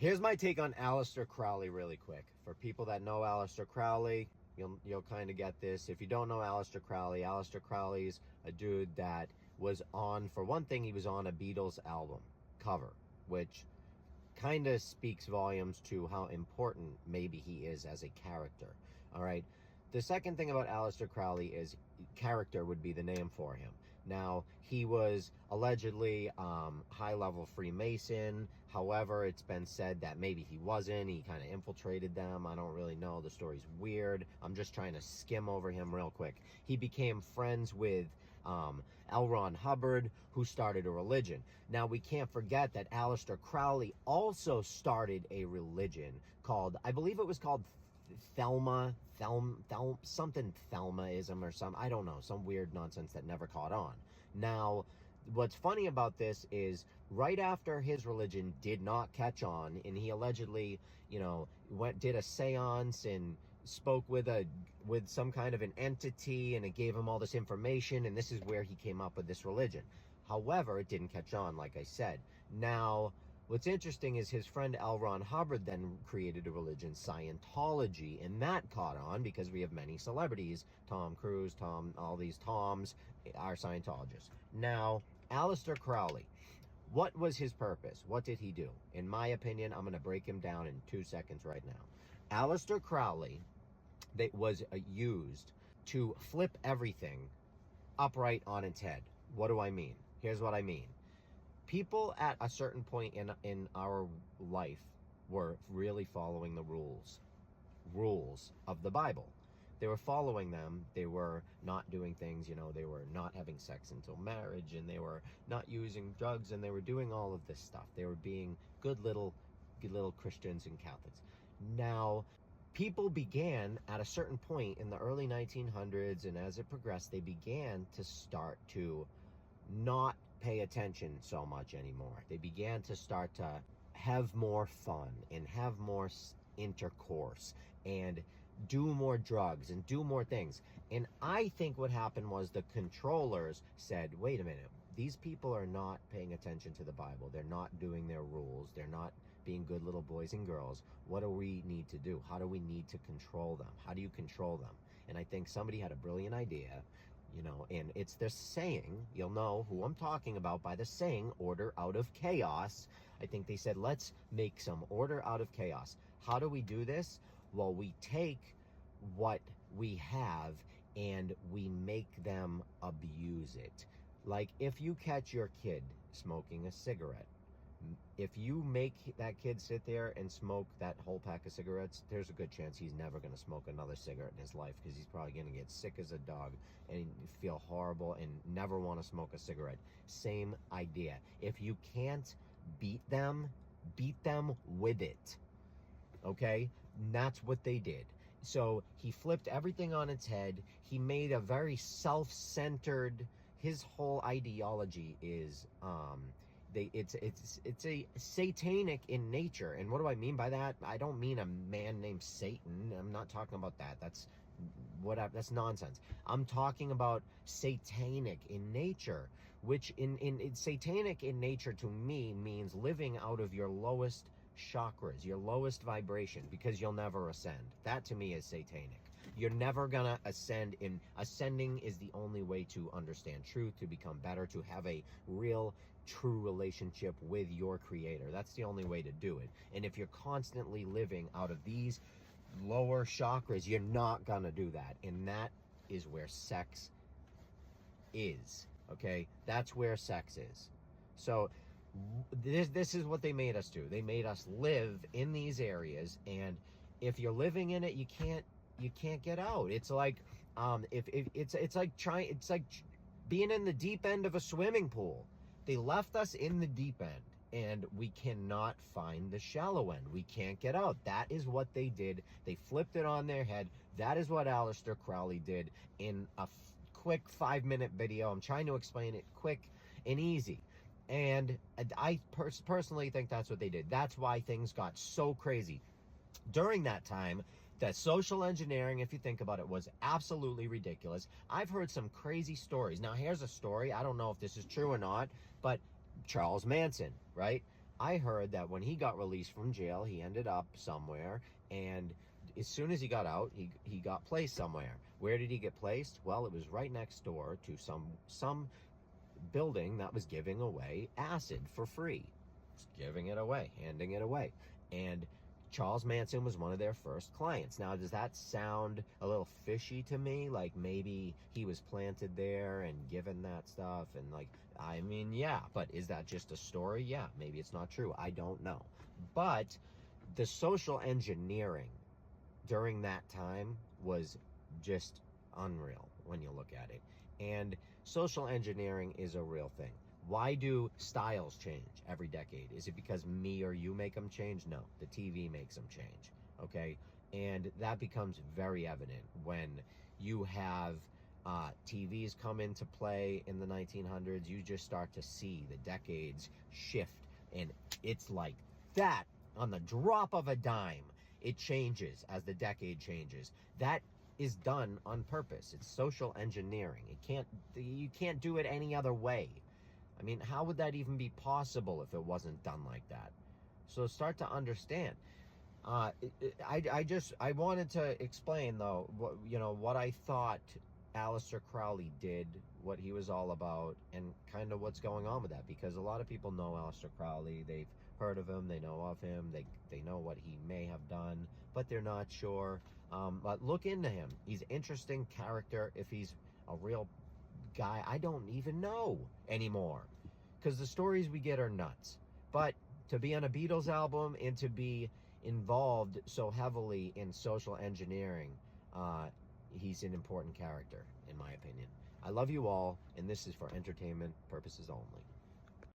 Here's my take on Aleister Crowley really quick. For people that know Aleister Crowley, you'll kind of get this. If you don't know Aleister Crowley's a dude that was on, for one thing, he was on a Beatles album cover, which kind of speaks volumes to how important maybe he is as a character. All right. The second thing about Aleister Crowley is character would be the name for him. Now, he was allegedly high-level Freemason. However, it's been said that maybe he wasn't. He kind of infiltrated them. I don't really know. The story's weird. I'm just trying to skim over him real quick. He became friends with L. Ron Hubbard, who started a religion. Now, we can't forget that Aleister Crowley also started a religion called, I believe it was called Thelmaism or some, I don't know, some weird nonsense that never caught on. Now, what's funny about this is right after his religion did not catch on, and he allegedly, did a seance and spoke with some kind of an entity, and it gave him all this information, and this is where he came up with this religion. However, it didn't catch on, like I said. Now, what's interesting is his friend L. Ron Hubbard then created a religion, Scientology, and that caught on because we have many celebrities, Tom Cruise, all these Toms are Scientologists. Now, Aleister Crowley, what was his purpose? What did he do? In my opinion, I'm going to break him down in 2 seconds right now. Aleister Crowley was used to flip everything upright on its head. What do I mean? Here's what I mean. People at a certain point in our life were really following the rules of the Bible. They were following them. They were not doing things, they were not having sex until marriage, and they were not using drugs, and they were doing all of this stuff. They were being good little Christians and Catholics. Now, people began at a certain point in the early 1900s, and as it progressed, they began to start to not pay attention so much anymore. They began to start to have more fun and have more intercourse and do more drugs and do more things. And I think what happened was the controllers said, wait a minute, these people are not paying attention to the Bible. They're not doing their rules. They're not being good little boys and girls. What do we need to do? How do we need to control them? How do you control them? And I think somebody had a brilliant idea, and it's the saying, you'll know who I'm talking about by the saying, order out of chaos. I think they said, let's make some order out of chaos. How do we do this? Well, we take what we have and we make them abuse it. Like if you catch your kid smoking a cigarette, if you make that kid sit there and smoke that whole pack of cigarettes, there's a good chance he's never going to smoke another cigarette in his life, because he's probably going to get sick as a dog and feel horrible and never want to smoke a cigarette. Same idea. If you can't beat them with it. Okay? And that's what they did. So he flipped everything on its head. He made a very self-centered, his whole ideology is it's a satanic in nature. And what do I mean by that? I don't mean a man named Satan. I'm not talking about that. That's nonsense. I'm talking about satanic in nature, which in satanic in nature to me means living out of your lowest chakras, your lowest vibration, because you'll never ascend. That to me is satanic. You're never gonna ascend. Ascending is the only way to understand truth, to become better, to have a real true relationship with your creator. That's the only way to do it. And if you're constantly living out of these lower chakras, you're not gonna do that. And that is where sex is. Okay, that's where sex is. So this is what they made us do. They made us live in these areas, and if you're living in it, you can't get out. It's like it's like being in the deep end of a swimming pool. They left us in the deep end, and we cannot find the shallow end. We can't get out. That is what they did. They flipped it on their head. That is what Aleister Crowley did in a quick 5-minute video. I'm trying to explain it quick and easy. And I personally think that's what they did. That's why things got so crazy. During that time, that social engineering, if you think about it, was absolutely ridiculous. I've heard some crazy stories. Now, here's a story. I don't know if this is true or not, but Charles Manson, right? I heard that when he got released from jail, he ended up somewhere, and as soon as he got out, he got placed somewhere. Where did he get placed? Well, it was right next door to some building that was giving away acid for free. Just giving it away, handing it away. And Charles Manson was one of their first clients. Now, does that sound a little fishy to me? Like maybe he was planted there and given that stuff, and like, I mean, yeah, but is that just a story? Yeah, maybe it's not true. I don't know. But the social engineering during that time was just unreal when you look at it. And social engineering is a real thing. Why do styles change every decade? Is it because me or you make them change? No, the TV makes them change, okay? And that becomes very evident when you have TVs come into play in the 1900s. You just start to see the decades shift, and it's like that on the drop of a dime. It changes as the decade changes. That is done on purpose. It's social engineering. You can't do it any other way. I mean, how would that even be possible if it wasn't done like that? So start to understand. I wanted to explain though, what I thought Aleister Crowley did, what he was all about, and kind of what's going on with that. Because a lot of people know Aleister Crowley. They've heard of him. They know of him. They know what he may have done, but they're not sure. But look into him. He's an interesting character. If he's a real guy, I don't even know anymore, because the stories we get are nuts. But to be on a Beatles album and to be involved so heavily in social engineering, he's an important character, in my opinion. I love you all, and this is for entertainment purposes only.